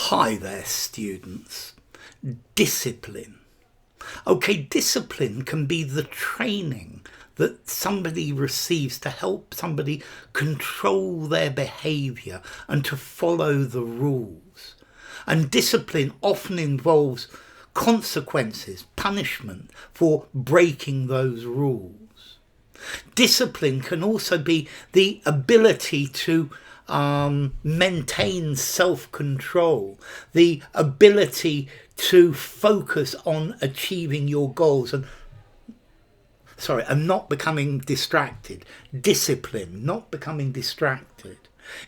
Hi there, students. Discipline. Okay, discipline can be the training that somebody receives to help somebody control their behaviour and to follow the rules. And discipline often involves consequences, punishment for breaking those rules. Discipline can also be the ability to maintain self-control, the ability to focus on achieving your goals and not becoming distracted. Discipline, not becoming distracted.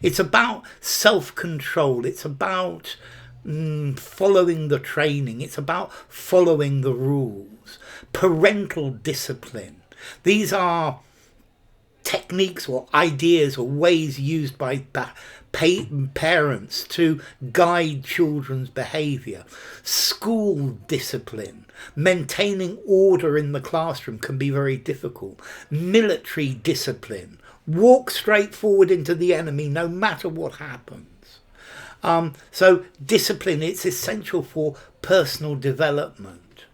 It's about self-control. It's about following the training. It's about following the rules. Parental discipline. These are techniques or ideas or ways used by parents to guide children's behaviour. School discipline, maintaining order in the classroom can be very difficult. Military discipline, walk straight forward into the enemy no matter what happens. So discipline, it's essential for personal development.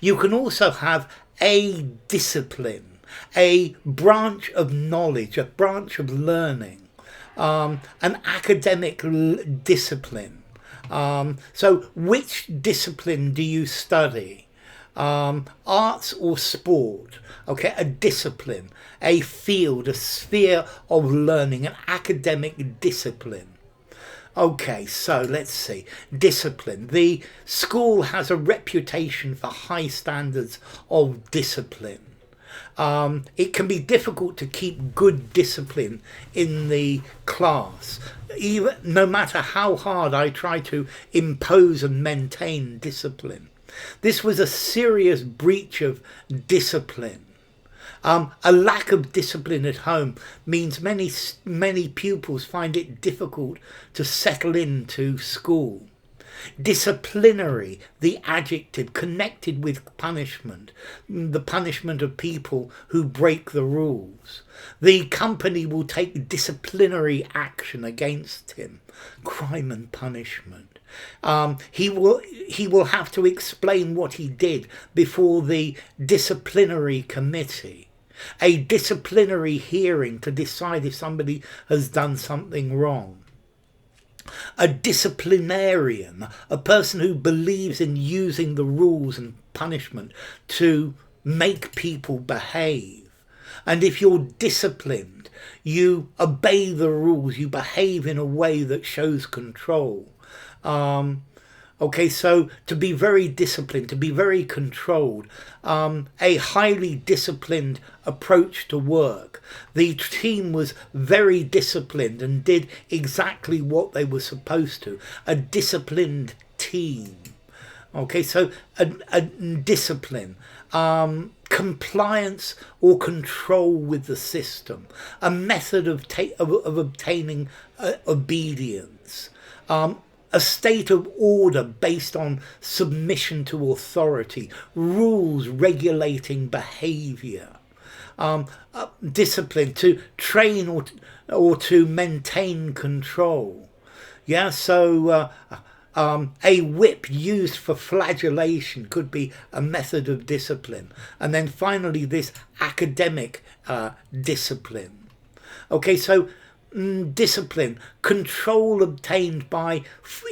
You can also have a discipline, a branch of knowledge, a branch of learning, an academic discipline. So which discipline do you study? Arts or sport? Okay, a discipline, a field, a sphere of learning, an academic discipline. Okay, so let's see. Discipline. The school has a reputation for high standards of discipline. It can be difficult to keep good discipline in the class, even no matter how hard I try to impose and maintain discipline. This was a serious breach of discipline. A lack of discipline at home means many pupils find it difficult to settle into school. Disciplinary, the adjective connected with punishment, the punishment of people who break the rules. The company will take disciplinary action against him, crime and punishment. He will have to explain what he did before the disciplinary committee. A disciplinary hearing to decide if somebody has done something wrong. A disciplinarian, a person who believes in using the rules and punishment to make people behave. And if you're disciplined, you obey the rules, you behave in a way that shows control. Okay, so to be very disciplined, to be very controlled, a highly disciplined approach to work. The team was very disciplined and did exactly what they were supposed to. A disciplined team. Okay, so a discipline. Compliance or control with the system. A method of obtaining obedience. A state of order based on submission to authority, rules regulating behaviour, discipline to train or to maintain control. Yeah, so a whip used for flagellation could be a method of discipline. And then finally this academic discipline. Okay, so discipline, control obtained by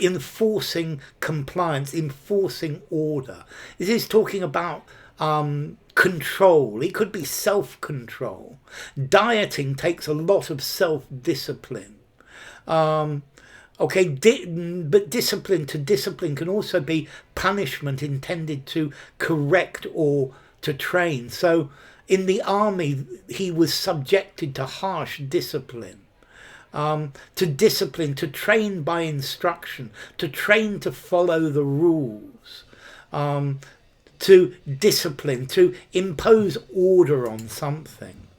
enforcing compliance, enforcing order. This is talking about control. It could be self-control. Dieting takes a lot of self-discipline. Okay, but discipline can also be punishment intended to correct or to train. So in the army, he was subjected to harsh discipline. To discipline, to train by instruction, to train to follow the rules, to discipline, to impose order on something.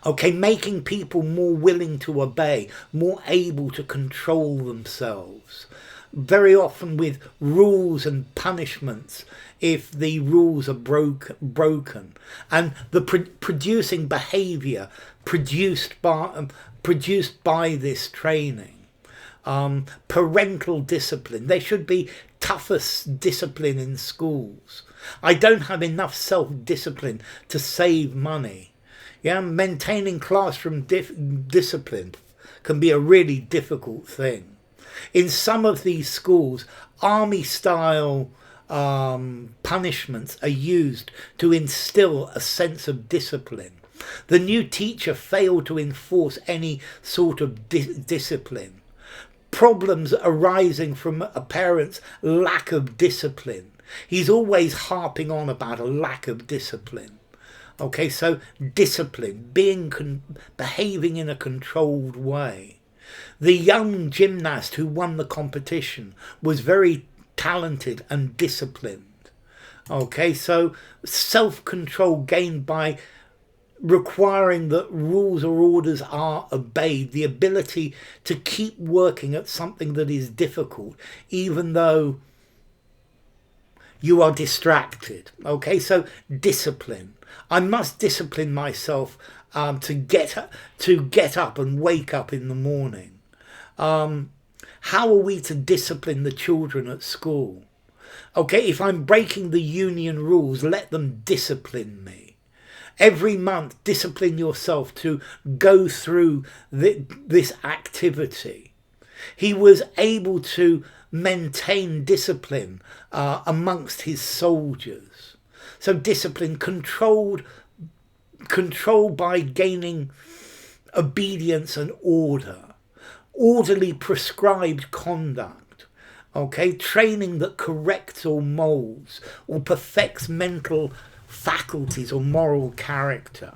Okay, making people more willing to obey, more able to control themselves. Very often with rules and punishments if the rules are broken. And the producing behaviour produced by this training. parental discipline. There should be toughest discipline in schools. I don't have enough self-discipline to save money. Yeah, maintaining classroom discipline can be a really difficult thing. In some of these schools, army-style punishments are used to instill a sense of discipline. The new teacher failed to enforce any sort of discipline. Problems arising from a parent's lack of discipline. He's always harping on about a lack of discipline. Okay, so discipline, behaving in a controlled way. The young gymnast who won the competition was very talented and disciplined. Okay, so self-control gained by requiring that rules or orders are obeyed, the ability to keep working at something that is difficult, even though you are distracted. Okay, so discipline. I must discipline myself to get up and wake up in the morning. How are we to discipline the children at school? Okay, if I'm breaking the union rules, let them discipline me. Every month, discipline yourself to go through this activity. He was able to maintain discipline amongst his soldiers. So discipline controlled by gaining obedience and order. Orderly prescribed conduct. Okay, training that corrects or molds or perfects mental faculties or moral character.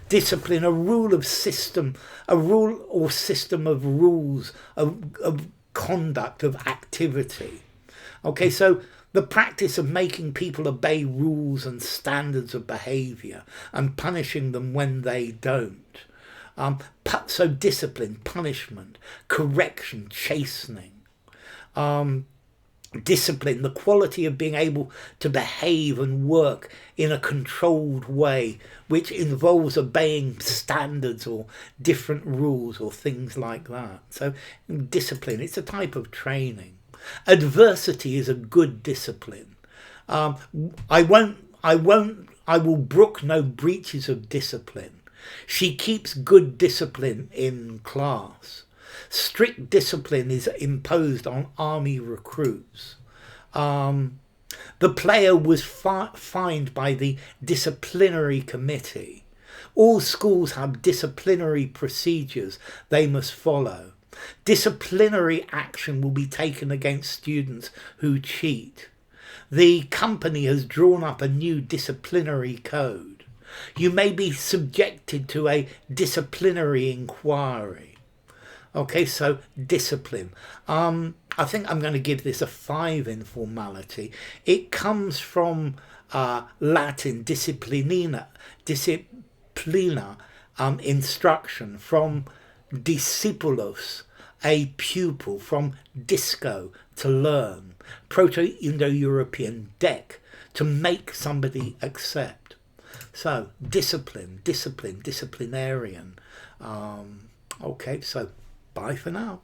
Discipline, a rule or system of rules of conduct, of activity. Okay, so the practice of making people obey rules and standards of behaviour and punishing them when they don't. So discipline, punishment, correction, chastening. Discipline, the quality of being able to behave and work in a controlled way, which involves obeying standards or different rules or things like that. So discipline, it's a type of training. Adversity is a good discipline. I will brook no breaches of discipline. She keeps good discipline in class. Strict discipline is imposed on army recruits. The player was fined by the disciplinary committee. All schools have disciplinary procedures they must follow. Disciplinary action will be taken against students who cheat. The company has drawn up a new disciplinary code. You may be subjected to a disciplinary inquiry. Okay, so discipline. I think I'm going to give this a 5 in formality. It comes from Latin disciplina, instruction, from discipulus, a pupil, from disco, to learn, Proto-Indo-European dec, to make somebody accept. So discipline, disciplinarian. Okay, so bye for now.